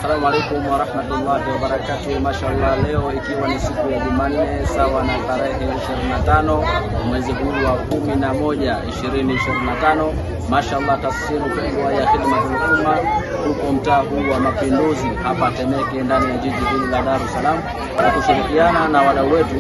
Assalamu alaikum wa rahmatullahi wa barakatuh. Mashallah, leo ikiwa ni siku ya Jumanne sawa na tarehe 25 mwezi huu wa 11 2025. Mashallah, tafsiru kubwa ya Khidmatul Umma huko mtaa huu wa Mapinduzi hapa Temeke ndani ya jiji hili la Dar es Salaam, kwa kushirikiana na wadau wetu.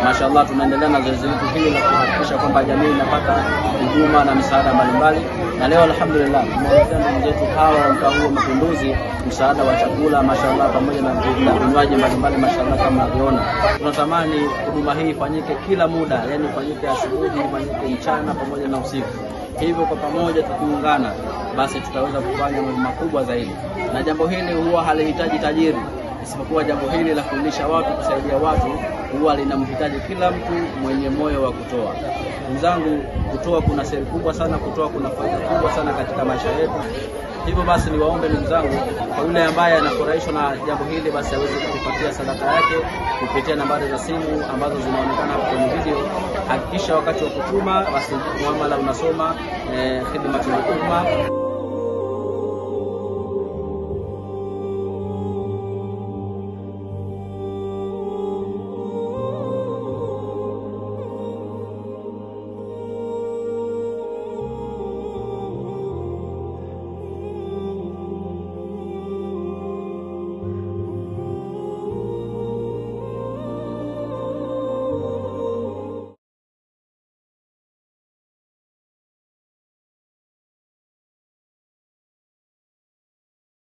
Mashallah, tunaendelea na zoezi hili la kuhakikisha kwamba jamii inapata huduma na msaada mbalimbali. Na leo alhamdulillah tumewaletea ndugu zetu hawa wa mtaa huu wa Mapinduzi msaada wa chakula mashallah, pamoja na vinywaji mbalimbali mashallah. Kama mnaviona, tunatamani huduma hii ifanyike kila muda, yani ifanyike asubuhi, ifanyike mchana pamoja na usiku. Hivyo kwa pamoja tukiungana, basi tutaweza kufanya mambo makubwa zaidi. Na jambo hili huwa halihitaji tajiri, isipokuwa jambo hili la kulisha watu, kusaidia watu, huwa linamhitaji kila mtu mwenye moyo wa kutoa. Ndugu zangu, kutoa kuna siri kubwa sana, kutoa kuna faida kubwa sana katika maisha yetu. Hivyo basi niwaombe ndugu zangu, kwa yule ambaye anafurahishwa na jambo hili, basi aweze kutupatia sadaka yake kupitia nambari za simu ambazo zinaonekana hapo kwenye video. Hakikisha wakati wa kutuma basi muamala unasoma Khidmatul Umma.